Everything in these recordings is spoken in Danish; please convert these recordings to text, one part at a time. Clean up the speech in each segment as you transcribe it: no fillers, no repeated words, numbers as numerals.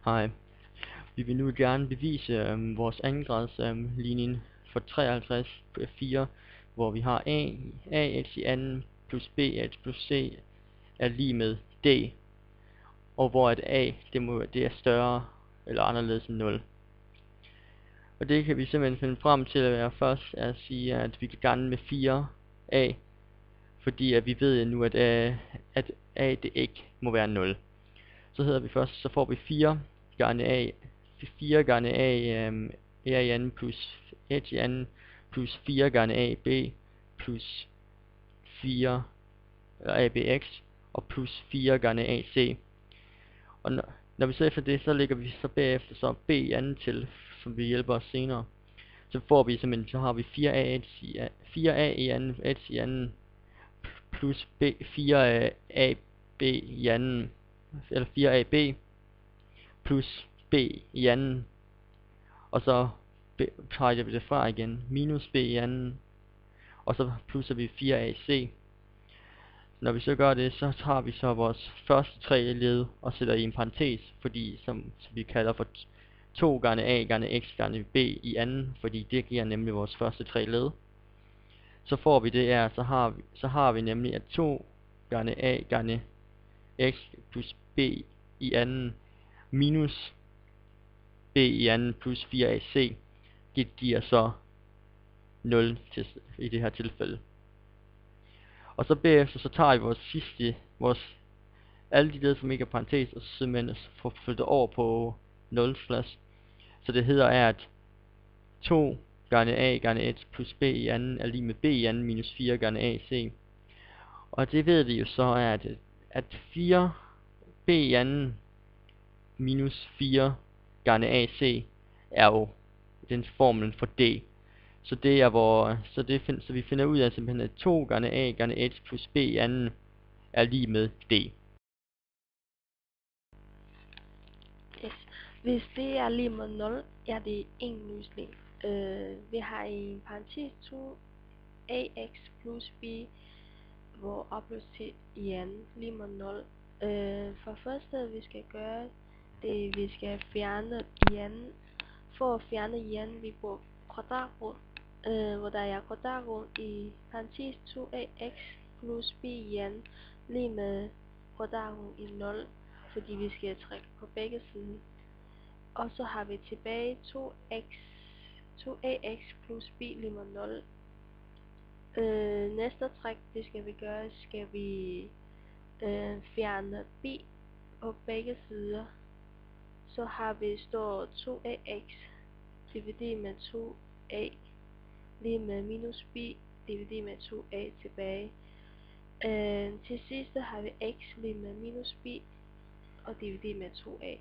Hej. Vi vil nu gerne bevise vores andengrads ligning for 53,4, hvor vi har ax i anden plus bx plus c er lig med d, og hvor at a det er større eller anderledes end 0. Og det kan vi simpelthen finde frem til at være først at sige, at vi kan gange med 4a, fordi at vi ved nu, at a det ikke må være 0. Så hedder vi først, så får vi 4 gange a a i anden plus h i anden plus 4 gange ab plus 4 abx og plus 4 gange ac. Og når vi så efter det, så lægger vi så bagefter så b i anden til, som vil hjælpe os senere. Så får vi simpelthen, så har vi 4a i anden h i anden plus 4ab i anden, eller 4ab plus b i anden, og så trækker vi det fra igen, minus b i anden, og så plusser vi 4ac. Når vi så gør det, så tager vi så vores første tre led og sætter i en parentes, fordi som vi kalder for 2 gange a gange x gange b i anden, fordi det giver nemlig vores første tre led. Så får vi det her, så har vi nemlig at 2 gange a gange x plus b i anden minus b i anden plus 4ac giver så 0 i det her tilfælde. Og så bagefter så tager vi alle de led som ikke er parentes, og så simpelthen får flyttet over på 0 plads. Så det hedder at 2 gange a gange x plus b i anden er lig med b i anden minus 4 gange ac. Og det ved vi jo så er, at 4 b i anden minus 4 gange ac er jo den formlen for d. Så det er så vi finder ud af simpelthen at 2 gange a gange x plus b i anden er lig med d. Yes. Hvis det er lig med 0, er det en løsning. Vi har i en parentes 2ax plus b, hvor opløst i anden lig med 0. For første vi skal gøre det, vi skal fjerne i anden. For at fjerne i anden, vi bruger kvadratrod, hvor der er kvadratrod i parentes 2ax plus b i anden lige med kvadratrod i 0, fordi vi skal trække på begge sider. Og så har vi tilbage 2ax plus b lige med 0. Næste træk, det skal vi gøre, skal vi fjerne b på begge sider. Så har vi står 2ax divideret med 2a lige med minus b divideret med 2a tilbage. Til sidst har vi x lige med minus b og divideret med 2a.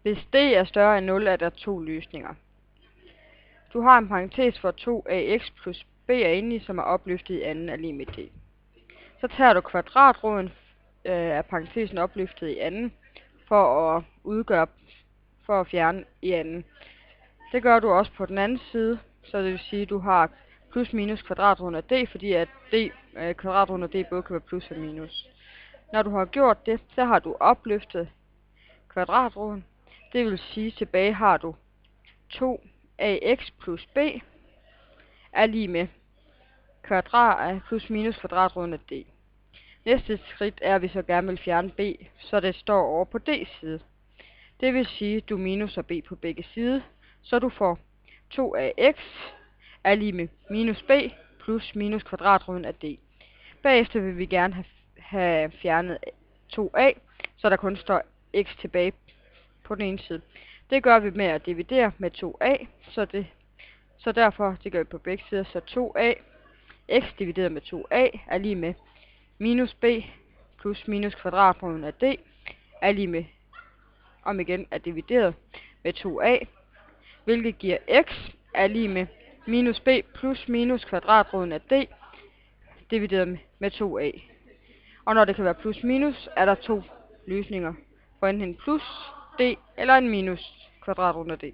Hvis d er større end 0, er der to løsninger. Du har en parentes for 2ax plus b er inde i, som er opløftet i anden er lig med d. Så tager du kvadratroden af parentesen opløftet i anden for at fjerne i anden. Det gør du også på den anden side, så det vil sige, at du har plus minus kvadratroden af d, fordi at kvadratroden af d både kan være plus og minus. Når du har gjort det, så har du opløftet kvadratroden. Det vil sige, tilbage har du 2ax plus b er lig med plus minus kvadratroden af d. Næste skridt er, at vi så gerne vil fjerne b, så det står over på d's side. Det vil sige, at du minuser b på begge sider, så du får 2ax er lig med minus b plus minus kvadratroden af d. Bagefter vil vi gerne have fjernet 2a, så der kun står x tilbage på den ene side. Det gør vi med at dividere med 2a, så derfor det gør vi på begge sider, så 2a x divideret med 2a er lig med minus b plus minus kvadratroden af d er lig med, om igen er divideret med 2a, hvilket giver x er lig med minus b plus minus kvadratroden af d divideret med 2a. Og når det kan være plus minus, er der to løsninger for enten en plus d eller en minus kvadratroden af d.